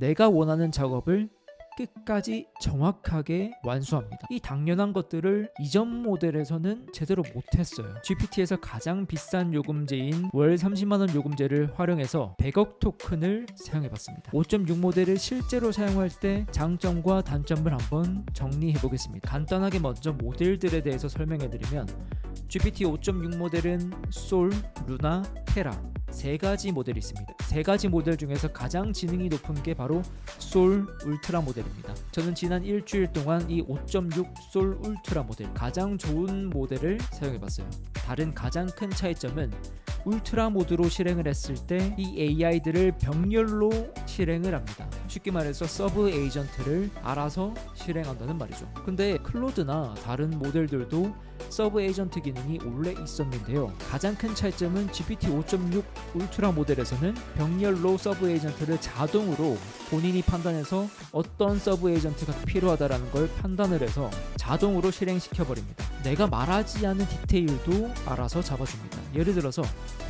내가 원하는 작업을 끝까지 정확하게 완수합니다. 이 당연한 것들을 이전 모델에서는 제대로 못했어요. GPT에서 가장 비싼 요금제인 월 30만원 요금제를 활용해서 100억 토큰을 사용해봤습니다. 5.6 모델을 실제로 사용할 때 장점과 단점을 한번 정리해보겠습니다. 간단하게 먼저 모델들에 대해서 설명해드리면 GPT 5.6 모델은 솔, 루나, 테라 세 가지 모델이 있습니다. 세 가지 모델 중에서 가장 지능이 높은 게 바로 솔 울트라 모델입니다. 저는 지난 일주일 동안 이 5.6 솔 울트라 모델 가장 좋은 모델을 사용해봤어요. 다른 가장 큰 차이점은 울트라 모드로 실행을 했을 때 이 AI들을 병렬로 실행을 합니다. 쉽게 말해서 서브 에이전트를 알아서 실행한다는 말이죠. 근데 클로드나 다른 모델들도 서브 에이전트 기능이 원래 있었는데요. 가장 큰 차이점은 GPT 5.6 울트라 모델에서는 병렬로 서브 에이전트를 자동으로 본인이 판단해서 어떤 서브 에이전트가 필요하다라는 걸 판단을 해서 자동으로 실행시켜 버립니다. 내가 말하지 않은 디테일도 알아서 잡아줍니다. 예를 들어서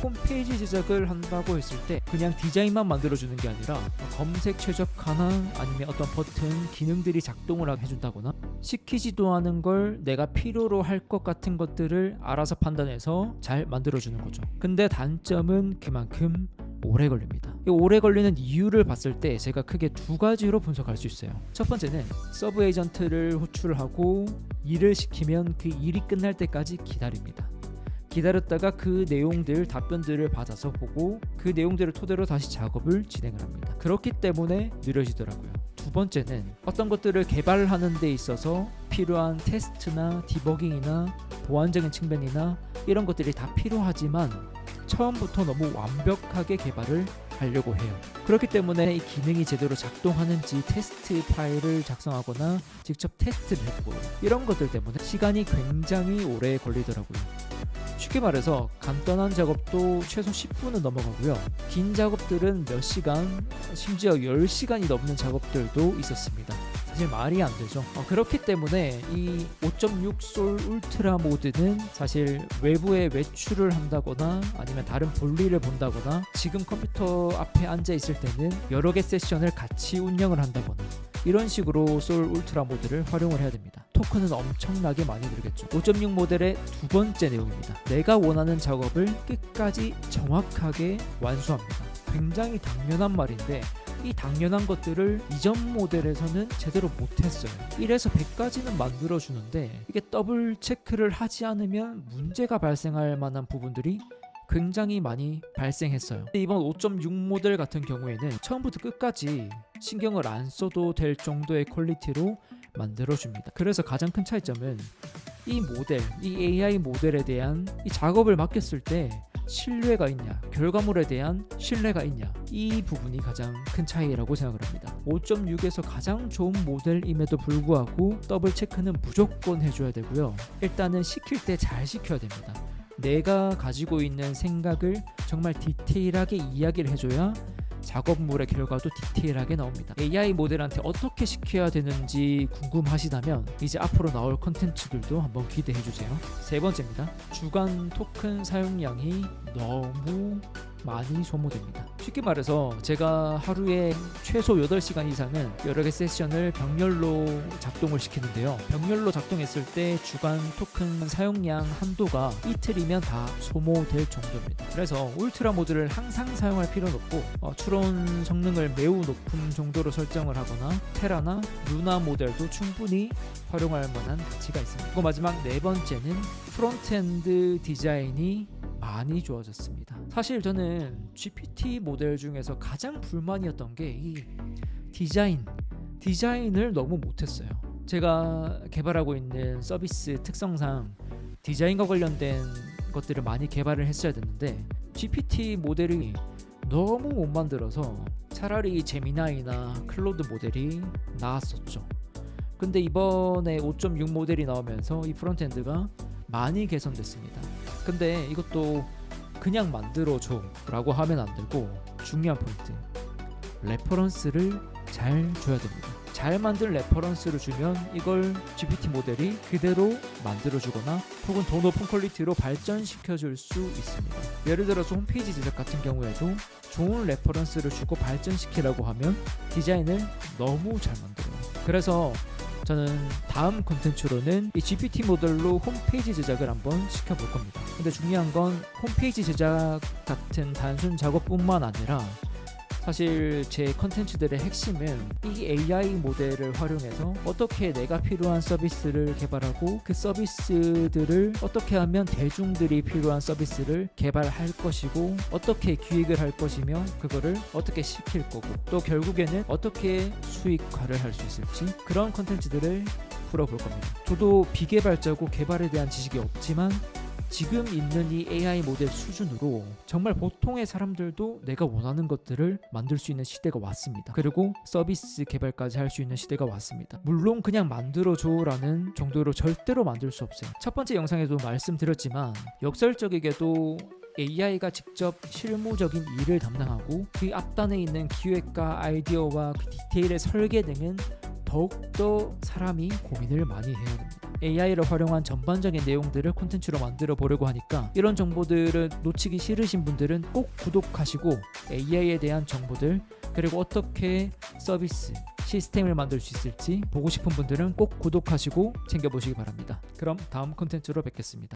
홈페이지 제작을 한다고 했을 때 그냥 디자인만 만들어주는 게 아니라 검색 최적화나 아니면 어떤 버튼 기능들이 작동을 하게 해준다거나 시키지도 않은 걸 내가 필요로 할 것 같은 것들을 알아서 판단해서 잘 만들어주는 거죠. 근데 단점은 그만큼 오래 걸립니다. 이 오래 걸리는 이유를 봤을 때 제가 크게 두 가지로 분석할 수 있어요. 첫 번째는 서브 에이전트를 호출하고 일을 시키면 그 일이 끝날 때까지 기다립니다. 기다렸다가 그 내용들 답변들을 받아서 보고 그 내용들을 토대로 다시 작업을 진행을 합니다. 그렇기 때문에 느려지더라고요. 두 번째는 어떤 것들을 개발하는 데 있어서 필요한 테스트나 디버깅이나 보안적인 측면이나 이런 것들이 다 필요하지만 처음부터 너무 완벽하게 개발을 하려고 해요. 그렇기 때문에 이 기능이 제대로 작동하는지 테스트 파일을 작성하거나 직접 테스트를 해보고 이런 것들 때문에 시간이 굉장히 오래 걸리더라고요. 쉽게 말해서 간단한 작업도 최소 10분은 넘어가고요. 긴 작업들은 몇 시간, 심지어 10시간이 넘는 작업들도 있었습니다. 사실 말이 안 되죠. 그렇기 때문에 이 5.6 솔 울트라 모드는 사실 외부에 외출을 한다거나 아니면 다른 볼일을 본다거나 지금 컴퓨터 앞에 앉아 있을 때는 여러 개 세션을 같이 운영을 한다거나 이런 식으로 솔 울트라 모드를 활용을 해야 됩니다. 토큰은 엄청나게 많이 들겠죠. 5.6 모델의 두 번째 내용입니다. 내가 원하는 작업을 끝까지 정확하게 완수합니다. 굉장히 당연한 말인데 이 당연한 것들을 이전 모델에서는 제대로 못했어요. 1에서 100까지는 만들어주는데 이게 더블 체크를 하지 않으면 문제가 발생할 만한 부분들이 굉장히 많이 발생했어요. 이번 5.6 모델 같은 경우에는 처음부터 끝까지 신경을 안 써도 될 정도의 퀄리티로 만들어줍니다. 그래서 가장 큰 차이점은 이 모델, 이 AI 모델에 대한 이 작업을 맡겼을 때 신뢰가 있냐, 결과물에 대한 신뢰가 있냐, 이 부분이 가장 큰 차이라고 생각을 합니다. 5.6에서 가장 좋은 모델임에도 불구하고 더블 체크는 무조건 해줘야 되고요. 일단은 시킬 때 잘 시켜야 됩니다. 내가 가지고 있는 생각을 정말 디테일하게 이야기를 해줘야 작업물의 결과도 디테일하게 나옵니다. AI 모델한테 어떻게 시켜야 되는지 궁금하시다면 이제 앞으로 나올 컨텐츠들도 한번 기대해주세요. 세 번째입니다. 주간 토큰 사용량이 너무 많이 소모됩니다. 쉽게 말해서 제가 하루에 최소 8시간 이상은 여러 개 세션을 병렬로 작동을 시키는데요. 병렬로 작동했을 때 주간 토큰 사용량 한도가 이틀이면 다 소모될 정도입니다. 그래서 울트라 모드를 항상 사용할 필요는 없고 추론 성능을 매우 높은 정도로 설정을 하거나 테라나 루나 모델도 충분히 활용할 만한 가치가 있습니다. 그리고 마지막 네 번째는 프론트엔드 디자인이 많이 좋아졌습니다. 사실 저는 GPT 모델 중에서 가장 불만이었던 게 이 디자인을 너무 못했어요. 제가 개발하고 있는 서비스 특성상 디자인과 관련된 것들을 많이 개발을 했어야 됐는데 GPT 모델이 너무 못 만들어서 차라리 제미나이나 클로드 모델이 나았었죠. 근데 이번에 5.6 모델이 나오면서 이 프론트엔드가 많이 개선됐습니다. 근데 이것도 그냥 만들어줘 라고 하면 안 되고 중요한 포인트, 레퍼런스를 잘 줘야 됩니다. 잘 만든 레퍼런스를 주면 이걸 GPT 모델이 그대로 만들어주거나 혹은 더 높은 퀄리티로 발전시켜줄 수 있습니다. 예를 들어서 홈페이지 제작 같은 경우에도 좋은 레퍼런스를 주고 발전시키라고 하면 디자인을 너무 잘 만들어요. 그래서 저는 다음 콘텐츠로는 이 GPT 모델로 홈페이지 제작을 한번 시켜볼 겁니다. 근데 중요한 건 홈페이지 제작 같은 단순 작업뿐만 아니라 사실 제 컨텐츠들의 핵심은 이 AI 모델을 활용해서 어떻게 내가 필요한 서비스를 개발하고 그 서비스들을 어떻게 하면 대중들이 필요한 서비스를 개발할 것이고 어떻게 기획을 할 것이며 그거를 어떻게 시킬 거고 또 결국에는 어떻게 수익화를 할 수 있을지 그런 컨텐츠들을 풀어볼 겁니다. 저도 비개발자고 개발에 대한 지식이 없지만 지금 있는 이 AI 모델 수준으로 정말 보통의 사람들도 내가 원하는 것들을 만들 수 있는 시대가 왔습니다. 그리고 서비스 개발까지 할 수 있는 시대가 왔습니다. 물론 그냥 만들어줘라는 정도로 절대로 만들 수 없어요. 첫 번째 영상에도 말씀드렸지만 역설적이게도 AI가 직접 실무적인 일을 담당하고 그 앞단에 있는 기획과 아이디어와 그 디테일의 설계 등은 더욱더 사람이 고민을 많이 해야 됩니다. AI를 활용한 전반적인 내용들을 콘텐츠로 만들어 보려고 하니까 이런 정보들을 놓치기 싫으신 분들은 꼭 구독하시고 AI에 대한 정보들 그리고 어떻게 서비스, 시스템을 만들 수 있을지 보고 싶은 분들은 꼭 구독하시고 챙겨보시기 바랍니다. 그럼 다음 콘텐츠로 뵙겠습니다.